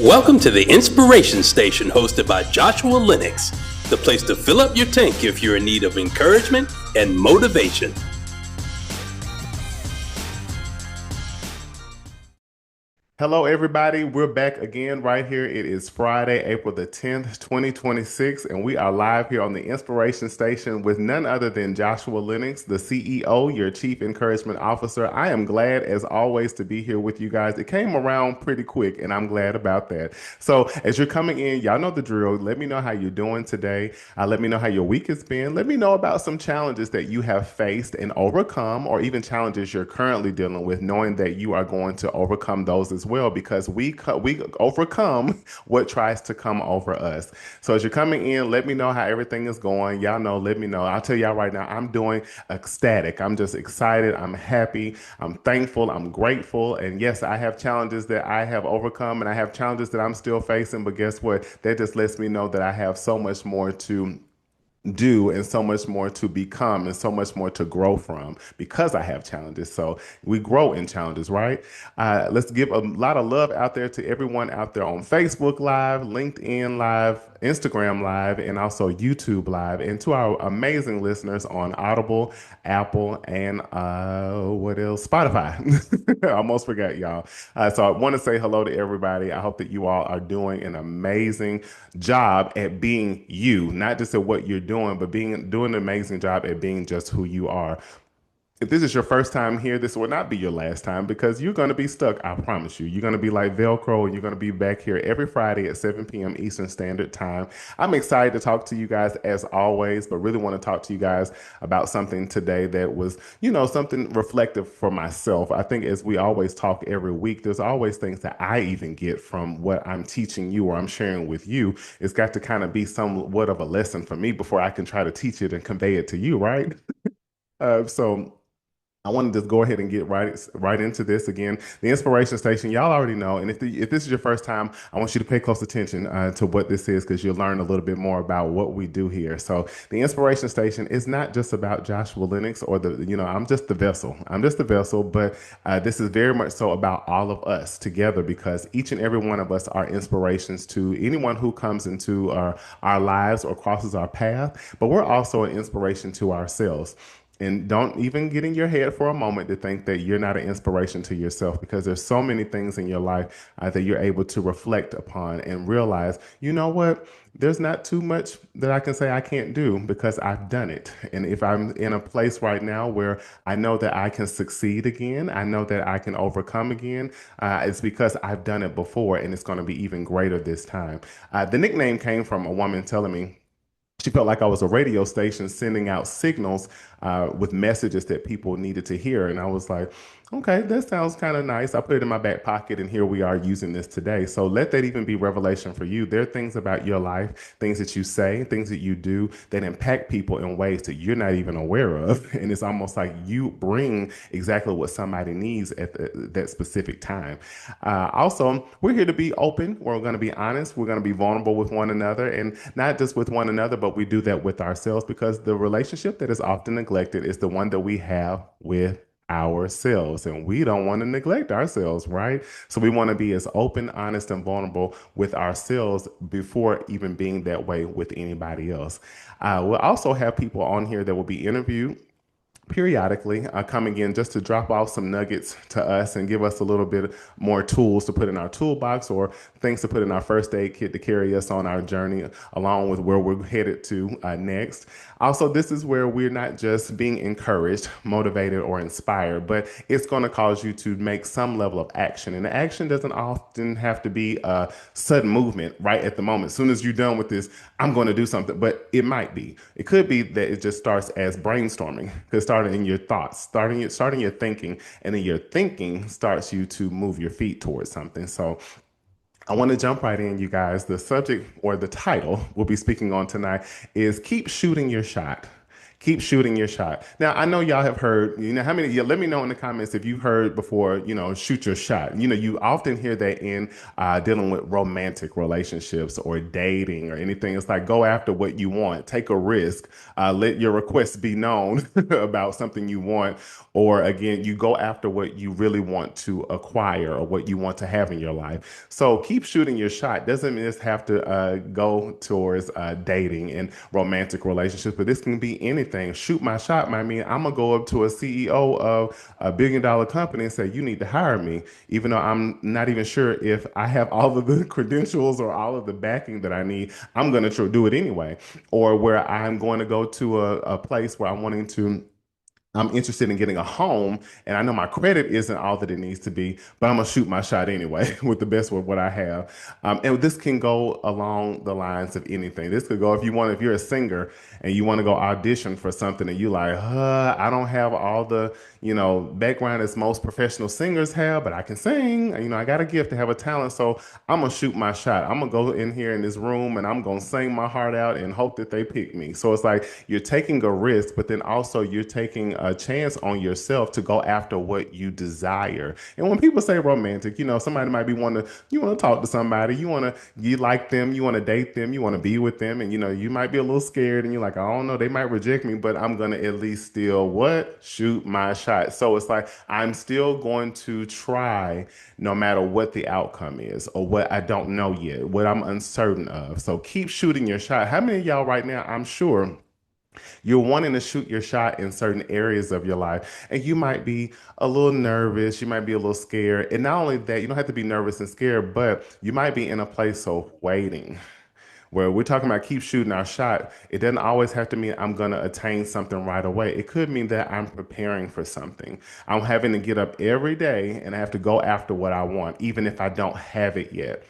Welcome to the Inspiration Station hosted by Joshua Lenox, the place to fill up your tank if you're in need of encouragement and motivation. Hello, everybody. We're back again right here. It is Friday, April the 10th, 2026, and we are live here on the Inspiration Station with none other than Joshua Lenox, the CEO, your Chief Encouragement Officer. I am glad, as always, to be here with you guys. It came around pretty quick, and I'm glad about that. So, as you're coming in, y'all know the drill. Let me know how you're doing today. Let me know how your week has been. Let me know about some challenges that you have faced and overcome, or even challenges you're currently dealing with, knowing that you are going to overcome those as well, because we overcome what tries to come over us. So as you're coming in, let me know how everything is going. Y'all know, let me know. I'll tell y'all right now, I'm doing ecstatic. I'm just excited. I'm happy. I'm thankful. I'm grateful. And yes, I have challenges that I have overcome, and I have challenges that I'm still facing. But guess what? That just lets me know that I have so much more to do and so much more to become and so much more to grow from because I have challenges. So we grow in challenges, right? Let's give a lot of love out there to everyone out there on Facebook Live, LinkedIn Live, Instagram Live, and also YouTube Live, and to our amazing listeners on Audible, Apple, and what else? Spotify. I almost forgot, y'all. So I want to say hello to everybody. I hope that you all are doing an amazing job at being you, not just at what you're doing, but doing an amazing job at being just who you are. If this is your first time here, this will not be your last time, because you're going to be stuck. I promise you. You're going to be like Velcro, and you're going to be back here every Friday at 7 p.m. Eastern Standard Time. I'm excited to talk to you guys as always, but really want to talk to you guys about something today that was, something reflective for myself. I think as we always talk every week, there's always things that I even get from what I'm teaching you or I'm sharing with you. It's got to kind of be somewhat of a lesson for me before I can try to teach it and convey it to you, right? So I want to just go ahead and get right into this again. The Inspiration Station, y'all already know. And if this is your first time, I want you to pay close attention to what this is, because you'll learn a little bit more about what we do here. So the Inspiration Station is not just about Joshua Lenox or I'm just the vessel. I'm just the vessel, but this is very much so about all of us together, because each and every one of us are inspirations to anyone who comes into our lives or crosses our path. But we're also an inspiration to ourselves. And don't even get in your head for a moment to think that you're not an inspiration to yourself, because there's so many things in your life that you're able to reflect upon and realize, you know what? There's not too much that I can say I can't do, because I've done it. And if I'm in a place right now where I know that I can succeed again, I know that I can overcome again, it's because I've done it before, and it's going to be even greater this time. The nickname came from a woman telling me she felt like I was a radio station sending out signals with messages that people needed to hear. And I was like, okay, that sounds kind of nice. I put it in my back pocket, and here we are using this today. So let that even be revelation for you. There are things about your life, things that you say, things that you do that impact people in ways that you're not even aware of. And it's almost like you bring exactly what somebody needs at that specific time. Also, we're here to be open. We're going to be honest. We're going to be vulnerable with one another, and not just with one another, but we do that with ourselves, because the relationship that is often neglected is the one that we have with ourselves, and we don't want to neglect ourselves, right? So we want to be as open, honest, and vulnerable with ourselves before even being that way with anybody else. We'll also have people on here that will be interviewed periodically, coming in just to drop off some nuggets to us and give us a little bit more tools to put in our toolbox, or things to put in our first aid kit to carry us on our journey along with where we're headed to next. Also, this is where we're not just being encouraged, motivated, or inspired, but it's going to cause you to make some level of action. And the action doesn't often have to be a sudden movement right at the moment. As soon as you're done with this, I'm going to do something, but it might be. It could be that it just starts as brainstorming. Because starting in your thoughts, starting your thinking, and then your thinking starts you to move your feet towards something. So I want to jump right in, you guys. The subject, or the title we'll be speaking on tonight, is Keep Shooting Your Shot. Keep shooting your shot. Now, I know y'all have heard, how many, yeah, let me know in the comments if you've heard before, shoot your shot. You often hear that in dealing with romantic relationships or dating or anything. It's like go after what you want, take a risk, let your requests be known about something you want. Or again, you go after what you really want to acquire or what you want to have in your life. So keep shooting your shot. Doesn't just have to go towards dating and romantic relationships, but this can be anything. Shoot my shot might mean I'm gonna go up to a CEO of a $1 billion company and say, you need to hire me, even though I'm not even sure if I have all of the credentials or all of the backing that I need. I'm gonna do it anyway. Or where I'm going to go to a place where I'm interested in getting a home, and I know my credit isn't all that it needs to be, but I'm gonna shoot my shot anyway with the best with what I have. And this can go along the lines of anything. This could go if you're a singer and you want to go audition for something, and you like, I don't have all the background as most professional singers have, but I can sing. I got a gift to have a talent, so I'm gonna shoot my shot. I'm gonna go in here in this room and I'm gonna sing my heart out and hope that they pick me. So it's like you're taking a risk, but then also you're taking a chance on yourself to go after what you desire. And when people say romantic, somebody might be you want to talk to somebody, you like them, you want to date them, you want to be with them, and you might be a little scared and you're like, I don't know, they might reject me, but I'm gonna at least still shoot my shot. So it's like I'm still going to try no matter what the outcome is or what I don't know yet, what I'm uncertain of. So keep shooting your shot. How many of y'all right now, I'm sure you're wanting to shoot your shot in certain areas of your life, and you might be a little nervous, you might be a little scared. And not only that, you don't have to be nervous and scared, but you might be in a place of waiting. Where we're talking about keep shooting our shot, it doesn't always have to mean I'm going to attain something right away. It could mean that I'm preparing for something. I'm having to get up every day and I have to go after what I want, even if I don't have it yet.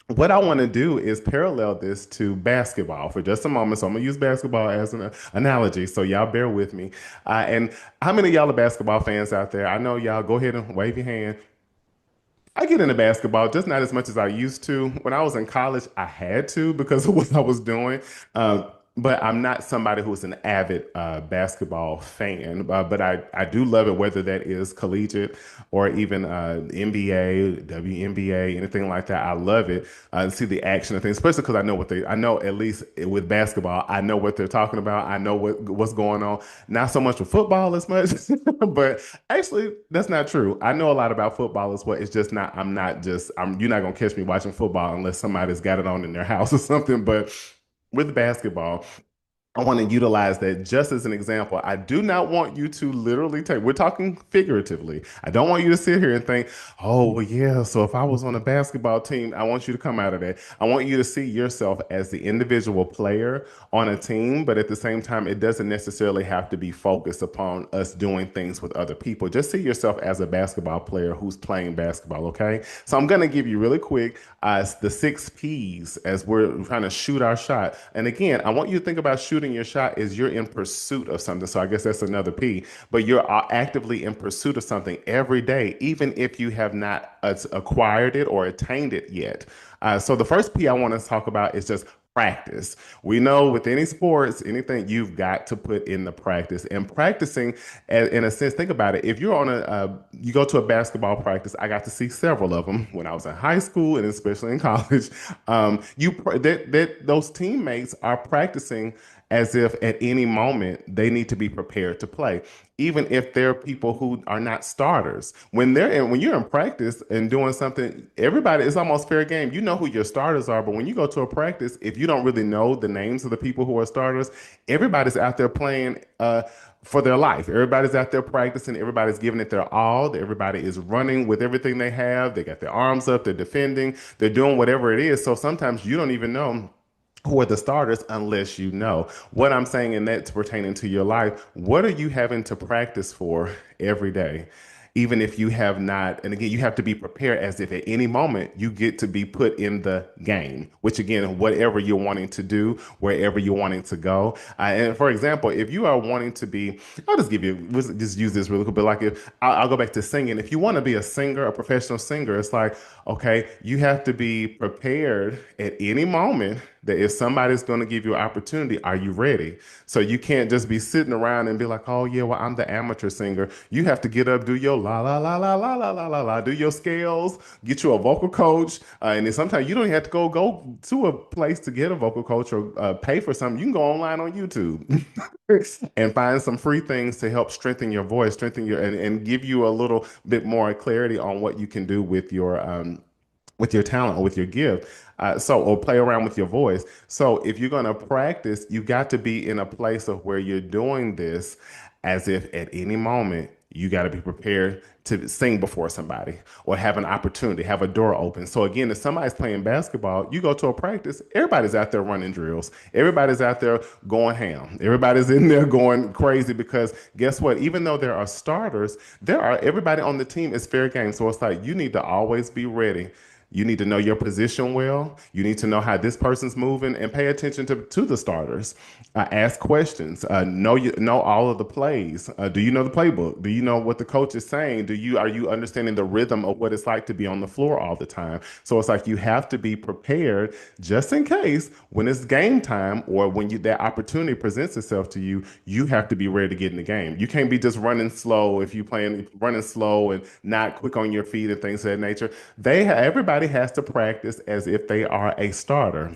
What I want to do is parallel this to basketball for just a moment. So I'm gonna use basketball as an analogy. So y'all bear with me. And how many of y'all are basketball fans out there? I know y'all. Go ahead and wave your hand. I get into basketball, just not as much as I used to. When I was in college, I had to because of what I was doing. But I'm not somebody who's an avid basketball fan. But I do love it, whether that is collegiate or even NBA, WNBA, anything like that. I love it. See the action of things, especially because I know at least with basketball, I know what they're talking about. I know what's going on. Not so much with football as much, but actually, that's not true. I know a lot about football as well. It's just not, you're not going to catch me watching football unless somebody's got it on in their house or something. But with basketball, I want to utilize that just as an example. I do not want you to literally we're talking figuratively. I don't want you to sit here and think, oh, well, yeah, so if I was on a basketball team, I want you to come out of that. I want you to see yourself as the individual player on a team, but at the same time, it doesn't necessarily have to be focused upon us doing things with other people. Just see yourself as a basketball player who's playing basketball, okay? So I'm going to give you really quick the 6 P's as we're trying to shoot our shot. And again, I want you to think about shooting your shot as you're in pursuit of something. So I guess that's another P, but you're actively in pursuit of something every day, even if you have not acquired it or attained it yet. So the first P I want to talk about is just practice. We know with any sports, anything, you've got to put in the practice. And practicing, in a sense, think about it. If you're you go to a basketball practice, I got to see several of them when I was in high school and especially in college. Those teammates are practicing as if at any moment they need to be prepared to play, even if they're people who are not starters. When you're in practice and doing something, everybody, it's almost fair game. You know who your starters are, but when you go to a practice, if you don't really know the names of the people who are starters, everybody's out there playing for their life. Everybody's out there practicing. Everybody's giving it their all. Everybody is running with everything they have. They got their arms up. They're defending. They're doing whatever it is. So sometimes you don't even know who are the starters unless you know. What I'm saying, and that's pertaining to your life, what are you having to practice for every day? Even if you have not, and again, you have to be prepared as if at any moment you get to be put in the game, which again, whatever you're wanting to do, wherever you're wanting to go. And for example, if you are wanting to be, let's just use this really quick, but like if I'll go back to singing, if you want to be a singer, a professional singer, it's like, okay, you have to be prepared at any moment that if somebody's going to give you an opportunity, are you ready? So you can't just be sitting around and be like, oh yeah, well, I'm the amateur singer. You have to get up, do your la la la la la la la la la, do your scales, get you a vocal coach, and then sometimes you don't even have to go to a place to get a vocal coach or pay for something. You can go online on YouTube and find some free things to help strengthen your voice, strengthen your and give you a little bit more clarity on what you can do with your talent or with your gift. Or play around with your voice. So if you're going to practice, you got to be in a place of where you're doing this as if at any moment you got to be prepared to sing before somebody or have an opportunity, have a door open. So again, if somebody's playing basketball, you go to a practice, everybody's out there running drills. Everybody's out there going ham. Everybody's in there going crazy because guess what? Even though there are starters, everybody on the team is fair game. So it's like you need to always be ready. You need to know your position well. You need to know how this person's moving and pay attention to the starters. Ask questions. Know all of the plays. Do you know the playbook? Do you know what the coach is saying? Are you understanding the rhythm of what it's like to be on the floor all the time? So it's like you have to be prepared just in case when it's game time or when that opportunity presents itself to you, you have to be ready to get in the game. You can't be just running slow if you playing running slow and not quick on your feet and things of that nature. Everybody has to practice as if they are a starter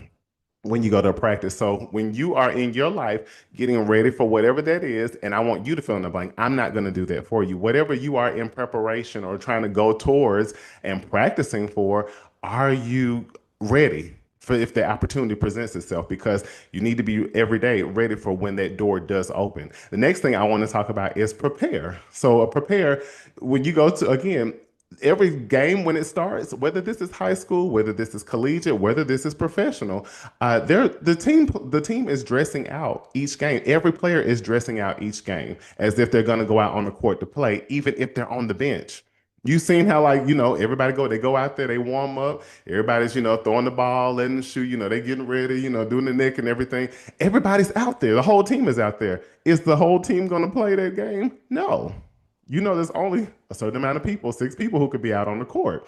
when you go to practice. So when you are in your life getting ready for whatever that is, and I want you to fill in the blank, I'm not going to do that for you. Whatever you are in preparation or trying to go towards and practicing for, are you ready? For if the opportunity presents itself, because you need to be every day ready for when that door does open. The next thing I want to talk about is prepare. So, prepare when you go to, again, every game when it starts, whether this is high school, whether this is collegiate, whether this is professional, the team is dressing out each game. Every player is dressing out each game as if they're going to go out on the court to play, even if they're on the bench. You've seen how, like, everybody they go out there, they warm up, everybody's, throwing the ball, letting the shoe, they getting ready, doing the neck and everything. Everybody's out there. The whole team is out there. Is the whole team going to play that game? No. There's only a certain amount of people, 6 people who could be out on the court.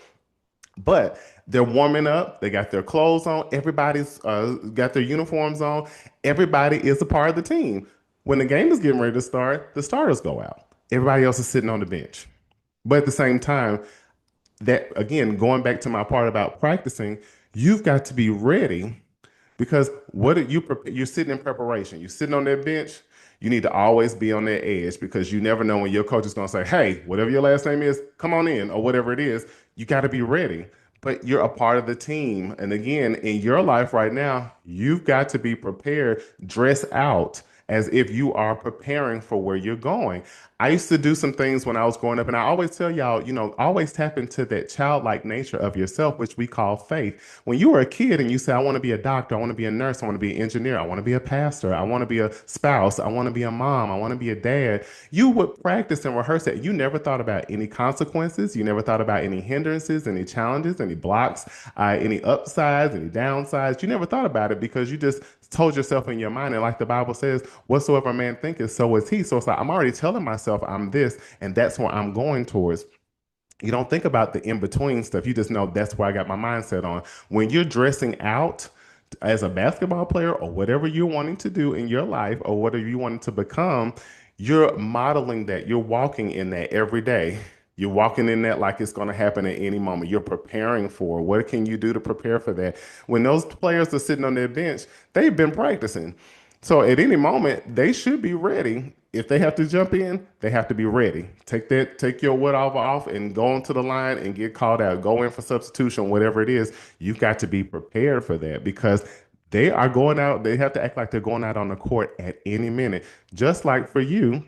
But they're warming up. They got their clothes on. Everybody's got their uniforms on. Everybody is a part of the team. When the game is getting ready to start, the starters go out. Everybody else is sitting on the bench. But at the same time, that again, going back to my part about practicing, you've got to be ready because you're sitting in preparation. You're sitting on that bench. You need to always be on that edge because you never know when your coach is going to say, hey, whatever your last name is, come on in, or whatever it is. You got to be ready. But you're a part of the team. And again, in your life right now, you've got to be prepared, dress out as if you are preparing for where you're going. I used to do some things when I was growing up, and I always tell y'all, always tap into that childlike nature of yourself, which we call faith. When you were a kid and you say, I want to be a doctor, I want to be a nurse, I want to be an engineer, I want to be a pastor, I want to be a spouse, I want to be a mom, I want to be a dad, you would practice and rehearse that. You never thought about any consequences. You never thought about any hindrances, any challenges, any blocks, any upsides, any downsides. You never thought about it because you just told yourself in your mind. And like the Bible says, whatsoever a man thinketh, so is he. So it's like, I'm already telling myself I'm this, and that's where I'm going towards. You don't think about the in between stuff. You just know that's where I got my mindset on. When you're dressing out as a basketball player or whatever you're wanting to do in your life or whatever you want to become, you're modeling that. You're walking in that every day. You're walking in that like it's going to happen at any moment. You're preparing for it. What can you do to prepare for that? When those players are sitting on their bench, they've been practicing. So at any moment, they should be ready. If they have to jump in, they have to be ready. Take your whatever off and go onto the line and get called out. Go in for substitution, whatever it is. You've got to be prepared for that because they are going out. They have to act like they're going out on the court at any minute. Just like for you,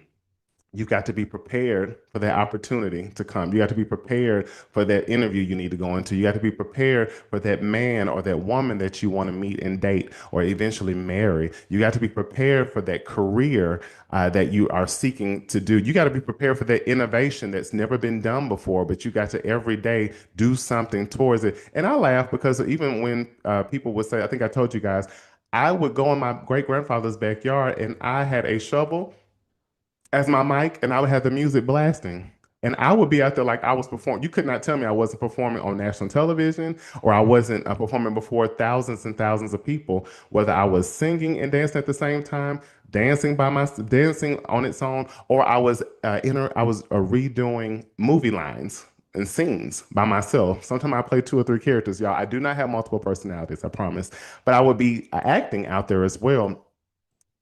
you've got to be prepared for that opportunity to come. You got to be prepared for that interview you need to go into. You got to be prepared for that man or that woman that you want to meet and date or eventually marry. You got to be prepared for that career that you are seeking to do. You got to be prepared for that innovation that's never been done before, but you got to every day do something towards it. And I laugh because even when people would say, I think I told you guys, I would go in my great grandfather's backyard and I had a shovel as my mic and I would have the music blasting. And I would be out there like I was performing. You could not tell me I wasn't performing on national television or I wasn't performing before thousands and thousands of people, whether I was singing and dancing at the same time, dancing on its own, or I was redoing movie lines and scenes by myself. Sometimes I play two or three characters, y'all. I do not have multiple personalities, I promise. But I would be acting out there as well.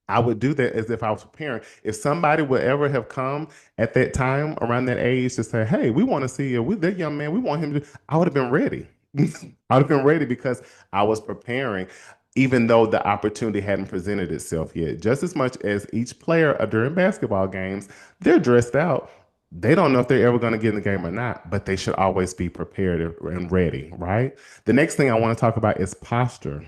I would do that as if I was preparing. If somebody would ever have come at that time around that age to say, "Hey, we want to see that young man. We want him to," I would have been ready. I would have been ready because I was preparing, even though the opportunity hadn't presented itself yet. Just as much as each player during basketball games, they're dressed out. They don't know if they're ever going to get in the game or not, but they should always be prepared and ready, right? The next thing I want to talk about is posture.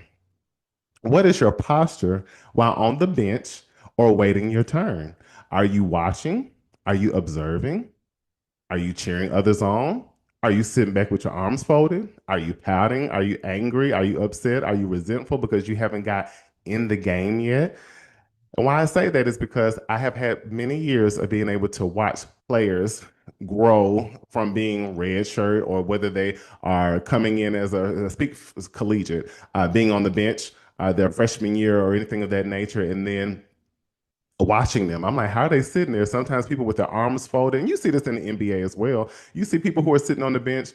What is your posture while on the bench or waiting your turn? Are you watching? Are you observing? Are you cheering others on? Are you sitting back with your arms folded? Are you pouting? Are you angry? Are you upset? Are you resentful because you haven't got in the game yet? And why I say that is because I have had many years of being able to watch players grow from being red shirt or whether they are coming in as speak as collegiate, being on the bench their freshman year or anything of that nature, and then watching them. I'm like, how are they sitting there? Sometimes people with their arms folded, and you see this in the NBA as well. You see people who are sitting on the bench.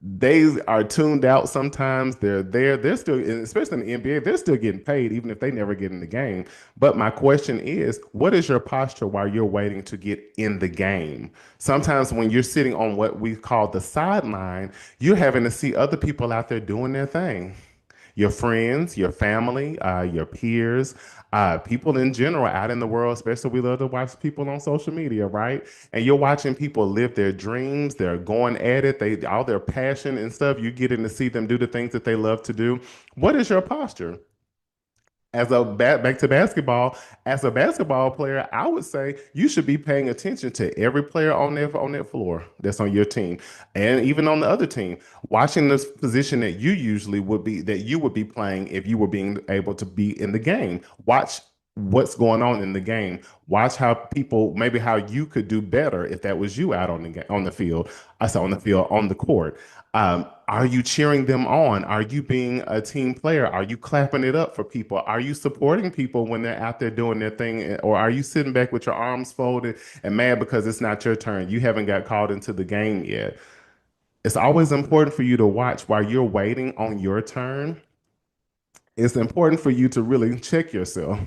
They are tuned out sometimes. They're there. They're still, especially in the NBA, they're still getting paid, even if they never get in the game. But my question is, what is your posture while you're waiting to get in the game? Sometimes when you're sitting on what we call the sideline, you're having to see other people out there doing their thing, your friends, your family, your peers, people in general out in the world, especially we love to watch people on social media, right? And you're watching people live their dreams, they're going at it, they all their passion and stuff. You're getting to see them do the things that they love to do. What is your posture? Back to basketball, as a basketball player, I would say you should be paying attention to every player on that floor that's on your team, and even on the other team, watching this position that you would be playing if you were being able to be in the game. Watch what's going on in the game. Watch how people maybe how you could do better if that was you out on the field. I saw on the field on the court. Are you cheering them on? Are you being a team player? Are you clapping it up for people? Are you supporting people when they're out there doing their thing? Or are you sitting back with your arms folded and mad because it's not your turn? You haven't got called into the game yet. It's always important for you to watch while you're waiting on your turn. It's important for you to really check yourself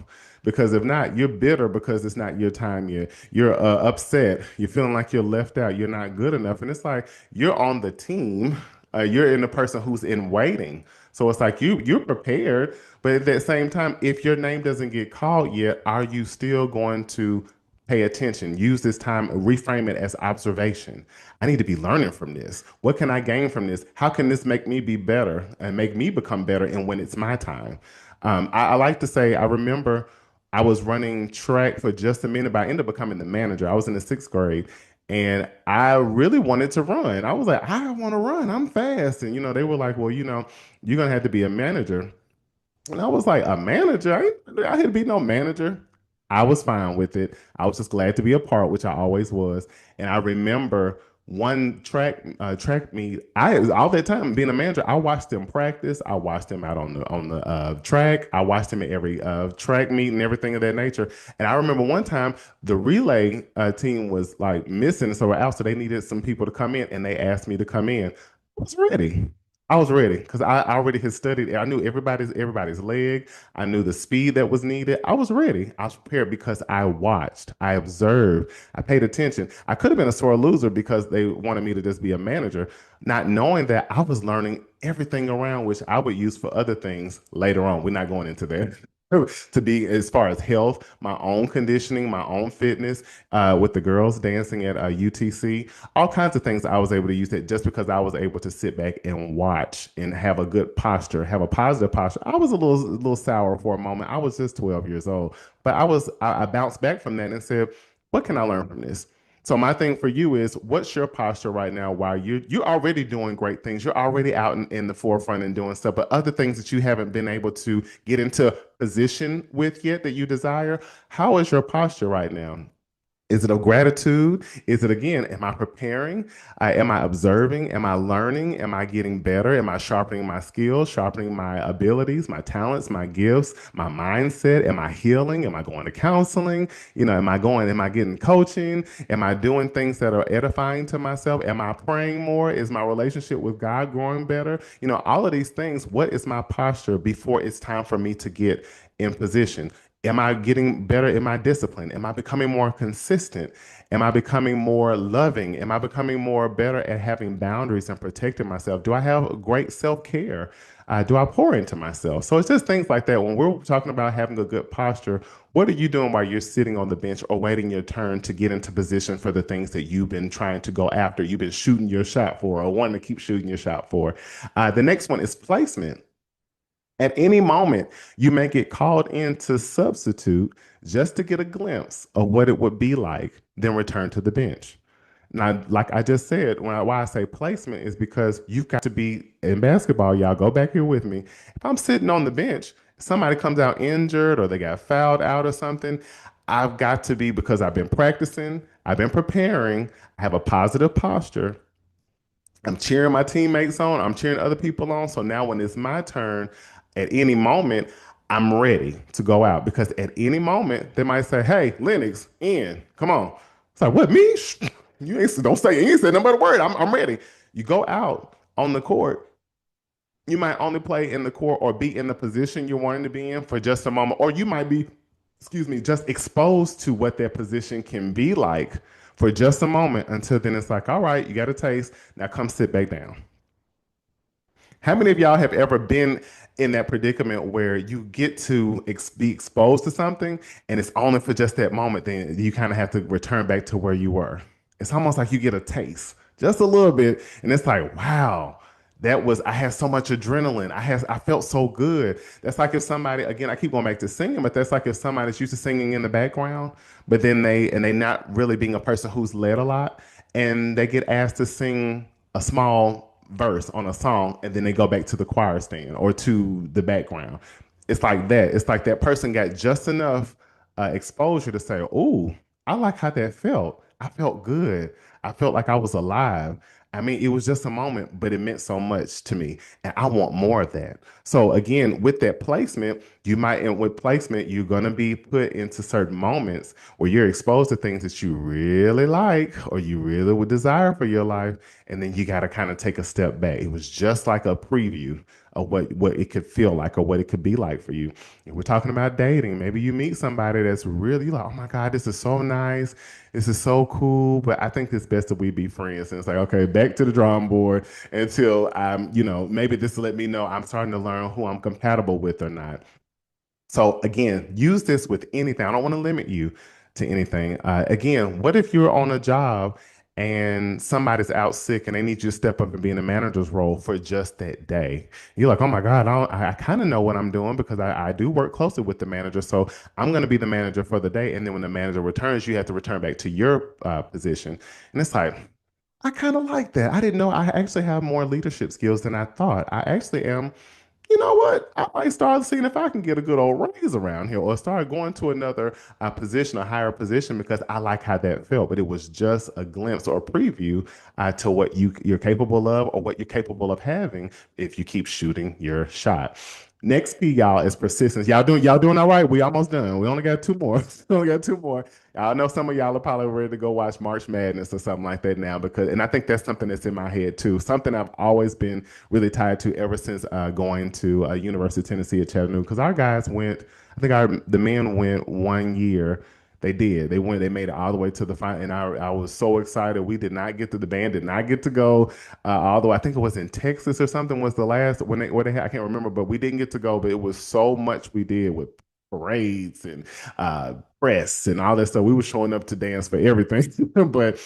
because if not, you're bitter because it's not your time yet. You're upset. You're feeling like you're left out. You're not good enough. And it's like you're on the team. You're in the person who's in waiting. So it's like you're prepared, but at that same time, if your name doesn't get called yet, are you still going to pay attention? Use this time, reframe it as observation. I need to be learning from this. What can I gain from this? How can this make me be better and make me become better? And when it's my time, I like to say, I remember I was running track for just a minute, but I ended up becoming the manager. I was in the sixth grade and I really wanted to run. I was like, I want to run. I'm fast. And, they were like, well, you're going to have to be a manager. And I was like, a manager? I had to be no manager. I was fine with it. I was just glad to be a part, which I always was. And I remember one track meet. I all that time being a manager, I watched him practice. I watched him out on the track. I watched him at every track meet and everything of that nature. And I remember one time the relay team was like missing, so we're out. So they needed some people to come in, and they asked me to come in. I was ready. I was ready because I already had studied. I knew everybody's leg. I knew the speed that was needed. I was ready. I was prepared because I watched, I observed, I paid attention. I could have been a sore loser because they wanted me to just be a manager, not knowing that I was learning everything around which I would use for other things later on. We're not going into that. To be as far as health, my own conditioning, my own fitness, with the girls dancing at UTC, all kinds of things I was able to use it just because I was able to sit back and watch and have a good posture, have a positive posture. I was a little sour for a moment. I was just 12 years old, but I bounced back from that and said, what can I learn from this? So my thing for you is, what's your posture right now while you're already doing great things? You're already out in the forefront and doing stuff, but other things that you haven't been able to get into position with yet that you desire, how is your posture right now? Is it of gratitude? Is it again, am I preparing? Am I observing? Am I learning? Am I getting better? Am I sharpening my skills, sharpening my abilities, my talents, my gifts, my mindset? Am I healing? Am I going to counseling? Am I getting coaching? Am I doing things that are edifying to myself? Am I praying more? Is my relationship with God growing better? All of these things, what is my posture before it's time for me to get in position? Am I getting better in my discipline? Am I becoming more consistent? Am I becoming more loving? Am I becoming more better at having boundaries and protecting myself? Do I have great self-care? Do I pour into myself? So it's just things like that. When we're talking about having a good posture, what are you doing while you're sitting on the bench or waiting your turn to get into position for the things that you've been trying to go after, you've been shooting your shot for, or wanting to keep shooting your shot for? The next one is placement. At any moment, you may get called in to substitute just to get a glimpse of what it would be like, then return to the bench. Now, like I just said, why I say placement is because you've got to be in basketball, y'all. Go back here with me. If I'm sitting on the bench, somebody comes out injured or they got fouled out or something, I've got to be, because I've been practicing, I've been preparing, I have a positive posture. I'm cheering my teammates on. I'm cheering other people on. So now when it's my turn, at any moment, I'm ready to go out because at any moment they might say, "Hey, Lennox, in, come on." It's like, "What, me? You ain't don't say you ain't said no but a word. I'm ready." You go out on the court. You might only play in the court or be in the position you're wanting to be in for just a moment, or you might be, excuse me, just exposed to what their position can be like for just a moment until then it's like, all right, you got a taste. Now come sit back down. How many of y'all have ever been in that predicament where you get to be exposed to something and it's only for just that moment, then you kind of have to return back to where you were? It's almost like you get a taste, just a little bit, and it's like, wow, I had so much adrenaline. I felt so good. That's like if somebody, again, I keep going back to singing, but that's like if somebody's used to singing in the background, but then they not really being a person who's led a lot, and they get asked to sing a small verse on a song and then they go back to the choir stand or to the background. It's like that. It's like that person got just enough exposure to say, "Oh, I like how that felt. I felt good. I felt like I was alive." I mean, it was just a moment, but it meant so much to me. And I want more of that. So again, with that placement, and with placement, you're going to be put into certain moments where you're exposed to things that you really like or you really would desire for your life. And then you got to kind of take a step back. It was just like a preview of what it could feel like or what it could be like for you. If we're talking about dating, maybe you meet somebody that's really like, "Oh my God, this is so nice. This is so cool, but I think it's best that we be friends." And it's like, okay, back to the drawing board until maybe this will let me know I'm starting to learn who I'm compatible with or not. So again, use this with anything. I don't want to limit you to anything. Again, what if you're on a job and somebody's out sick and they need you to step up and be in a manager's role for just that day? You're like, "Oh my God, I kind of know what I'm doing because I do work closely with the manager. So I'm going to be the manager for the day. And then when the manager returns, you have to return back to your position." And it's like, I kind of like that. I didn't know I actually have more leadership skills than I thought. I actually am. You know what? I might start seeing if I can get a good old raise around here or start going to another position, a higher position, because I like how that felt. But it was just a glimpse or a preview to what you're capable of or what you're capable of having if you keep shooting your shot. Next P, y'all, is persistence. Y'all doing all right? We almost done. We only got two more. We only got two more. I know some of y'all are probably ready to go watch March Madness or something like that now and I think that's something that's in my head too. Something I've always been really tied to ever since going to University of Tennessee at Chattanooga because our guys went. I think the men went 1 year. They did. They went. They made it all the way to the final, and I was so excited. We did not get to the band. Did not get to go. Although I think it was in Texas or something was the last when they where they had, I can't remember, but we didn't get to go. But it was so much we did with parades and press and all that stuff. We were showing up to dance for everything. But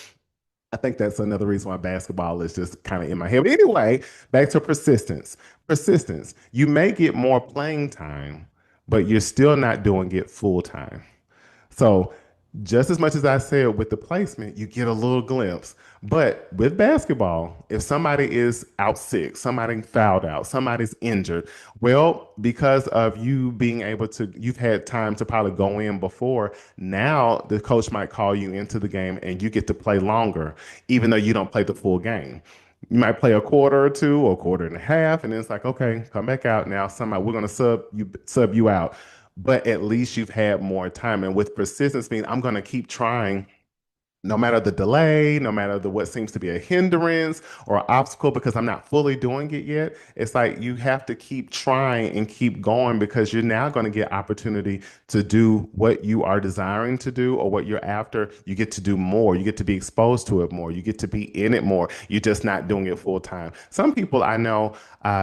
I think that's another reason why basketball is just kind of in my head. But anyway, back to persistence. Persistence. You may get more playing time, but you're still not doing it full time. So just as much as I said with the placement, you get a little glimpse. But with basketball, if somebody is out sick, somebody fouled out, somebody's injured, well, because of you being able to, you've had time to probably go in before. Now the coach might call you into the game and you get to play longer, even though you don't play the full game. You might play a quarter or two or a quarter and a half, and then it's like, okay, come back out now. Somebody, we're gonna sub you out. But at least you've had more time. And with persistence means I'm gonna keep trying no matter the delay, no matter the what seems to be a hindrance or obstacle because I'm not fully doing it yet. It's like you have to keep trying and keep going because you're now going to get opportunity to do what you are desiring to do or what you're after. You get to do more. You get to be exposed to it more. You get to be in it more. You're just not doing it full time. Some people I know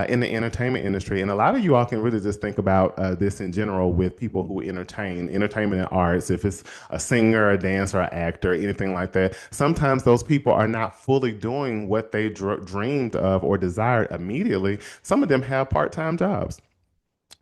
in the entertainment industry, and a lot of you all can really just think about this in general with people who entertainment and arts. If it's a singer, a dancer, an actor, anything like that. Sometimes those people are not fully doing what they dreamed of or desired immediately. Some of them have part-time jobs.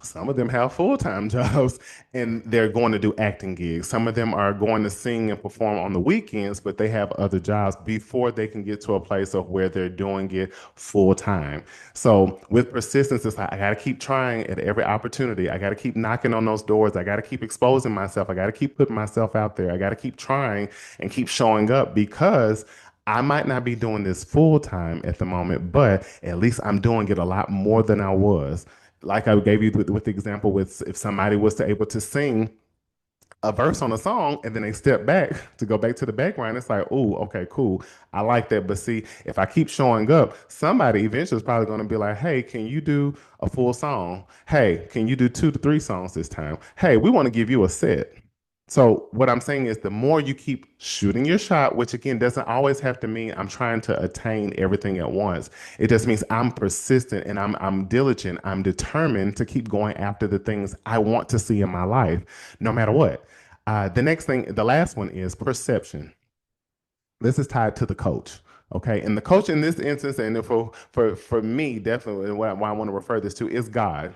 Some of them have full-time jobs and they're going to do acting gigs. Some of them are going to sing and perform on the weekends, but they have other jobs before they can get to a place of where they're doing it full-time. So with persistence, it's like I got to keep trying at every opportunity. I got to keep knocking on those doors. I got to keep exposing myself. I got to keep putting myself out there. I got to keep trying and keep showing up because I might not be doing this full time at the moment, but at least I'm doing it a lot more than I was. Like I gave you with the example with if somebody was to able to sing a verse on a song and then they step back to go back to the background, it's like, oh, okay, cool. I like that. But see, if I keep showing up, somebody eventually is probably going to be like, hey, can you do a full song? Hey, can you do 2 to 3 songs this time? Hey, we want to give you a set. So what I'm saying is the more you keep shooting your shot, which again doesn't always have to mean I'm trying to attain everything at once. It just means I'm persistent and I'm diligent. I'm determined to keep going after the things I want to see in my life, no matter what. The next thing, the last one is perception. This is tied to the coach. Okay, and the coach in this instance, and for me, definitely, and why I want to refer this to is God,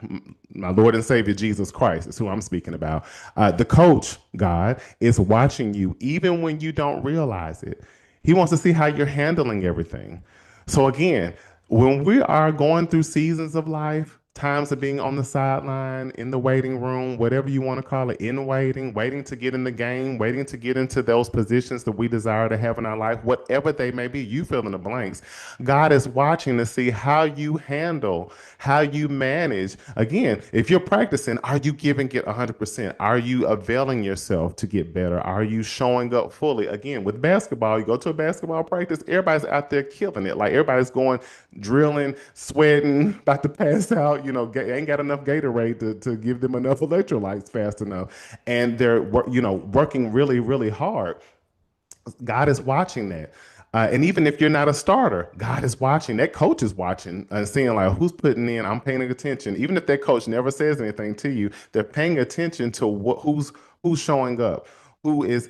my Lord and Savior Jesus Christ is who I'm speaking about. The coach, God, is watching you even when you don't realize it. He wants to see how you're handling everything. So again, when we are going through seasons of life, times of being on the sideline, in the waiting room, whatever you want to call it, in waiting, waiting to get in the game, waiting to get into those positions that we desire to have in our life, whatever they may be, you fill in the blanks. God is watching to see how you handle, how you manage. Again, if you're practicing, are you giving it 100%? Are you availing yourself to get better? Are you showing up fully? Again, with basketball, you go to a basketball practice, everybody's out there killing it. Like everybody's going drilling, sweating, about to pass out. You know, ain't got enough Gatorade to give them enough electrolytes fast enough, and they're working really really hard. God is watching that. And even if you're not a starter, God is watching. That coach is watching and seeing like who's putting in. I'm paying attention. Even if that coach never says anything to you, they're paying attention to who's showing up, who is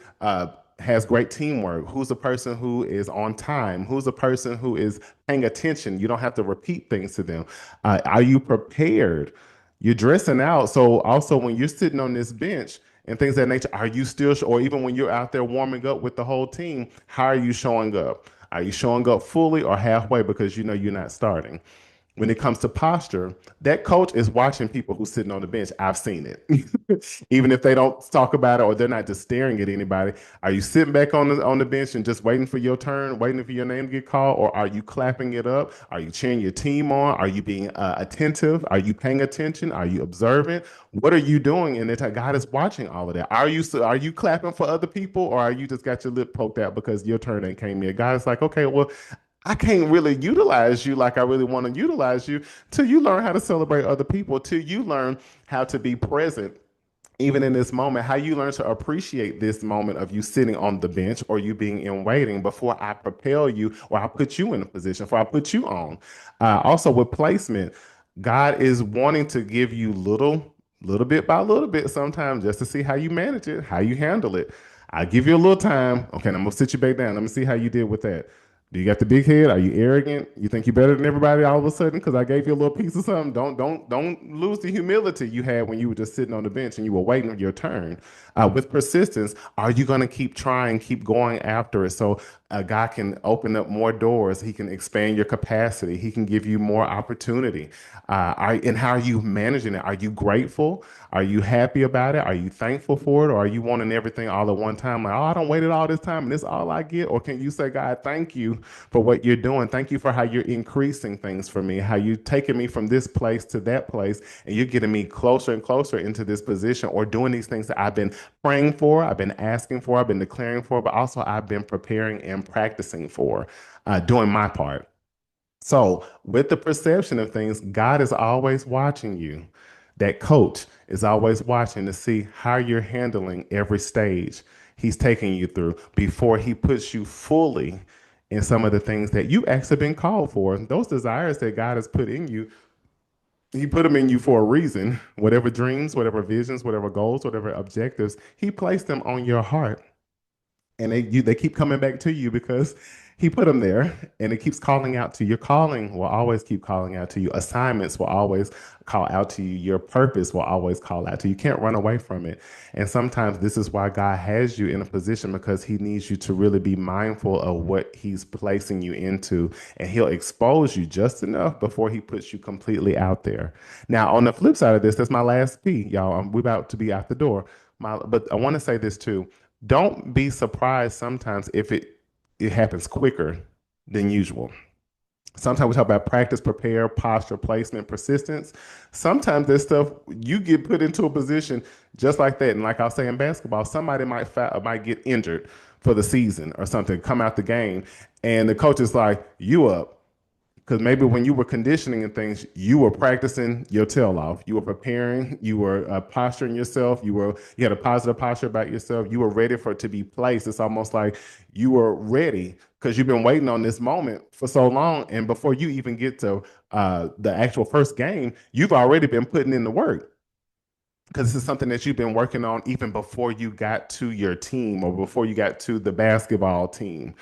has great teamwork, who's the person who is on time, who's the person who is paying attention. You don't have to repeat things to them. Are you prepared? You're dressing out. So also when you're sitting on this bench and things of that nature, are you still, or even when you're out there warming up with the whole team, how are you showing up? Are you showing up fully or halfway because you know you're not starting? When it comes to posture, that coach is watching people who's sitting on the bench. I've seen it. Even if they don't talk about it or they're not just staring at anybody, are you sitting back on the bench and just waiting for your turn, waiting for your name to get called, or are you clapping it up? Are you cheering your team on? Are you being attentive? Are you paying attention? Are you observant? What are you doing? And God is watching all of that. Are you clapping for other people, or are you just got your lip poked out because your turn ain't came yet? God is like, okay, well, I can't really utilize you like I really want to utilize you till you learn how to celebrate other people, till you learn how to be present even in this moment, how you learn to appreciate this moment of you sitting on the bench or you being in waiting before I propel you or I put you in a position, before I put you on. Also with placement, God is wanting to give you little bit by little bit sometimes just to see how you manage it, how you handle it. I give you a little time. Okay, I'm gonna sit you back down. Let me see how you did with that. Do you got the big head? Are you arrogant? You think you're better than everybody all of a sudden because I gave you a little piece of something? Don't lose the humility you had when you were just sitting on the bench and you were waiting your turn. With persistence, are you going to keep trying, keep going after it? So God can open up more doors. He can expand your capacity. He can give you more opportunity. And how are you managing it? Are you grateful? Are you happy about it? Are you thankful for it? Or are you wanting everything all at one time? Like, oh, I don't waited all this time and this is all I get. Or can you say, God, thank you for what you're doing? Thank you for how you're increasing things for me, how you're taking me from this place to that place, and you're getting me closer and closer into this position or doing these things that I've been praying for, I've been asking for, I've been declaring for, but also I've been preparing and practicing for, doing my part. So, with the perception of things, God is always watching you. That coach is always watching to see how you're handling every stage he's taking you through before he puts you fully in some of the things that you actually been called for. Those desires that God has put in you, he put them in you for a reason. Whatever dreams, whatever visions, whatever goals, whatever objectives, he placed them on your heart, and they keep coming back to you because he put them there, and it keeps calling out to you. Your calling will always keep calling out to you. Assignments will always call out to you. Your purpose will always call out to you. You can't run away from it. And sometimes this is why God has you in a position, because he needs you to really be mindful of what he's placing you into, and he'll expose you just enough before he puts you completely out there. Now, on the flip side of this, that's my last P, y'all. We're about to be out the door. But I want to say this too. Don't be surprised sometimes if it happens quicker than usual. Sometimes we talk about practice, prepare, posture, placement, persistence. Sometimes there's stuff you get put into a position just like that. And like I'll say in basketball, somebody might get injured for the season or something, come out the game, and the coach is like, "You up." Because maybe when you were conditioning and things, you were practicing your tail off. You were preparing. You were posturing yourself. You had a positive posture about yourself. You were ready for it to be placed. It's almost like you were ready because you've been waiting on this moment for so long. And before you even get to the actual first game, you've already been putting in the work, because this is something that you've been working on even before you got to your team or before you got to the basketball team.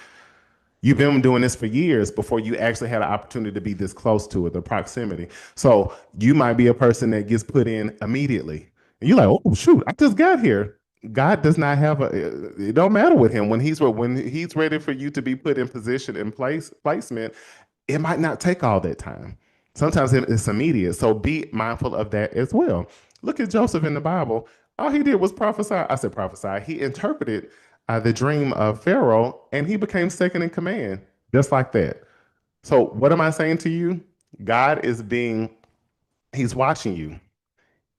You've been doing this for years before you actually had an opportunity to be this close to it, the proximity. So you might be a person that gets put in immediately. And you're like, oh shoot, I just got here. God does not have it don't matter with him. When he's ready for you to be put in position and placement, it might not take all that time. Sometimes it's immediate. So be mindful of that as well. Look at Joseph in the Bible. All he did was prophesy. I said prophesy. He interpreted the dream of Pharaoh, and he became second in command, just like that. So, what am I saying to you? God is he's watching you.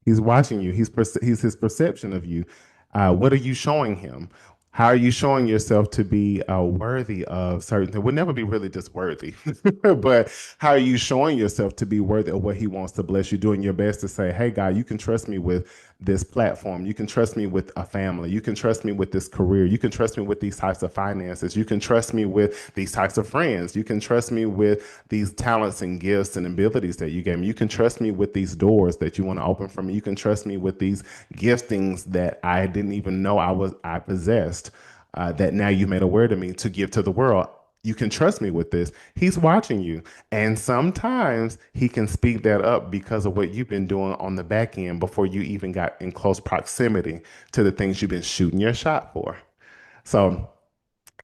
He's watching you. He's his perception of you. What are you showing him? How are you showing yourself to be worthy of certain things? We'll never be really just worthy, but how are you showing yourself to be worthy of what he wants to bless you? Doing your best to say, hey, God, you can trust me with this platform. You can trust me with a family. You can trust me with this career. You can trust me with these types of finances. You can trust me with these types of friends. You can trust me with these talents and gifts and abilities that you gave me. You can trust me with these doors that you want to open for me. You can trust me with these giftings that I didn't even know I possessed, that now you made aware to me to give to the world. You can trust me with this. He's watching you. And sometimes he can speed that up because of what you've been doing on the back end before you even got in close proximity to the things you've been shooting your shot for. So,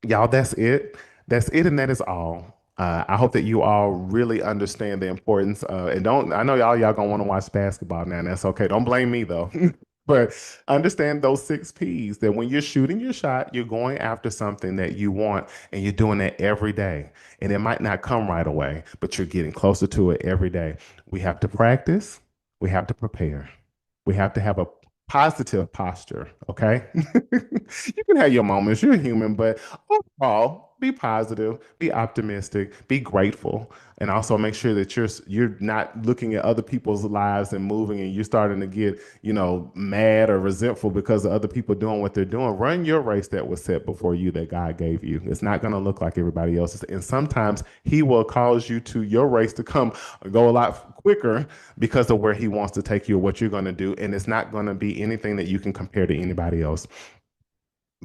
y'all, that's it. That's it, and that is all. I hope that you all really understand the importance. And don't, I know y'all gonna want to watch basketball now, and that's okay. Don't blame me though. But understand those six P's, that when you're shooting your shot, you're going after something that you want, and you're doing it every day. And it might not come right away, but you're getting closer to it every day. We have to practice, we have to prepare, we have to have a positive posture, okay? You can have your moments, you're human, but overall, be positive, be optimistic, be grateful, and also make sure that you're not looking at other people's lives and moving, and you're starting to get, mad or resentful because of other people doing what they're doing. Run your race that was set before you, that God gave you. It's not going to look like everybody else's, and sometimes he will cause you to your race to go a lot quicker because of where he wants to take you or what you're going to do, and it's not going to be anything that you can compare to anybody else.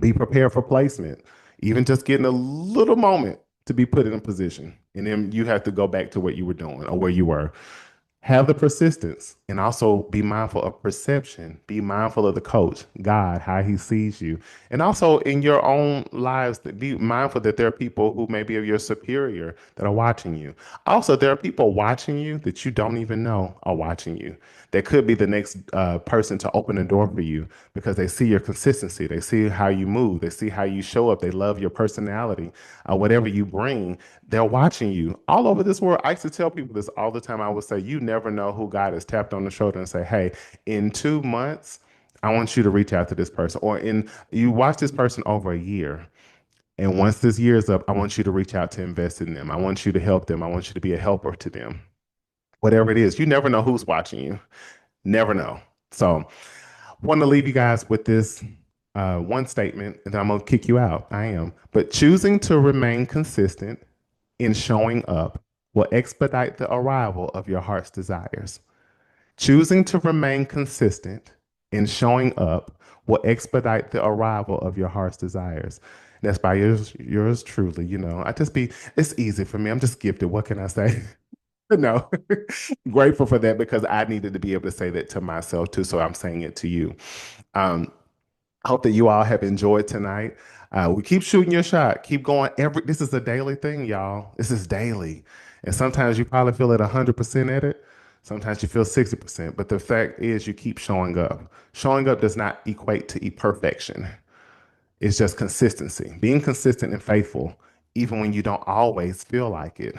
Be prepared for placement, even just getting a little moment to be put in a position. And then you have to go back to what you were doing or where you were. Have the persistence, and also be mindful of perception. Be mindful of the coach, God, how he sees you. And also in your own lives, be mindful that there are people who may be of your superior that are watching you. Also, there are people watching you that you don't even know are watching you. That could be the next person to open the door for you because they see your consistency. They see how you move. They see how you show up. They love your personality, whatever you bring. They're watching you all over this world. I used to tell people this all the time. I would say, you never know who God has tapped on the shoulder and say, hey, in 2 months, I want you to reach out to this person. Or you watch this person over a year. And once this year is up, I want you to reach out to invest in them. I want you to help them. I want you to be a helper to them. Whatever it is, you never know who's watching you. Never know. So want to leave you guys with this one statement, and then I'm going to kick you out. I am. But choosing to remain consistent in showing up will expedite the arrival of your heart's desires. Choosing to remain consistent in showing up will expedite the arrival of your heart's desires. That's by yours truly. It's easy for me. I'm just gifted. What can I say? No, grateful for that because I needed to be able to say that to myself too. So I'm saying it to you. Um, Hope that you all have enjoyed tonight. We keep shooting your shot. Keep going. This is a daily thing, y'all. This is daily. And sometimes you probably feel at 100% at it. Sometimes you feel 60%. But the fact is you keep showing up. Showing up does not equate to perfection. It's just consistency. Being consistent and faithful, even when you don't always feel like it.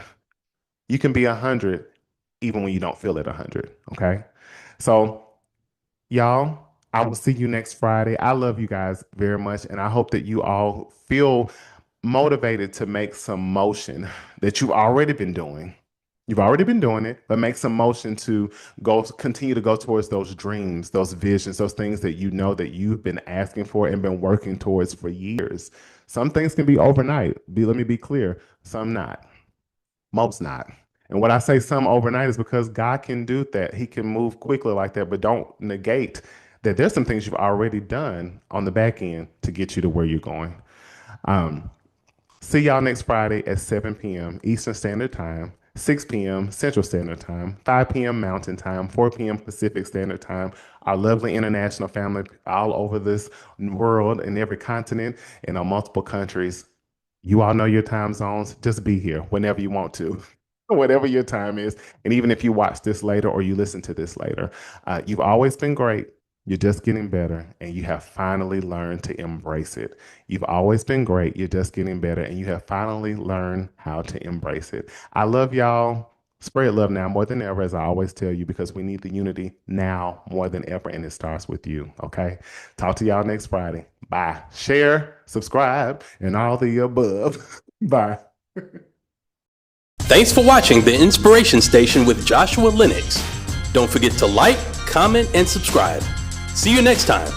You can be 100 even when you don't feel it 100. Okay. So, y'all, I will see you next Friday. I love you guys very much. And I hope that you all feel motivated to make some motion that you've already been doing. You've already been doing it, but make some motion to continue to go towards those dreams, those visions, those things that you know that you've been asking for and been working towards for years. Some things can be overnight. Let me be clear. Some not. Most not. And what I say some overnight is because God can do that. He can move quickly like that, but don't negate that there's some things you've already done on the back end to get you to where you're going. See y'all next Friday at 7 p.m. Eastern Standard Time, 6 p.m. Central Standard Time, 5 p.m. Mountain Time, 4 p.m. Pacific Standard Time. Our lovely international family all over this world, in every continent, and on multiple countries. You all know your time zones. Just be here whenever you want to, whatever your time is. And even if you watch this later or you listen to this later, you've always been great. You're just getting better, and you have finally learned to embrace it. You've always been great. You're just getting better, and you have finally learned how to embrace it. I love y'all. Spread love now more than ever, as I always tell you, because we need the unity now more than ever, and it starts with you, okay? Talk to y'all next Friday. Bye. Share, subscribe, and all the above. Bye. Thanks for watching The Inspiration Station with Joshua Lenox. Don't forget to like, comment, and subscribe. See you next time.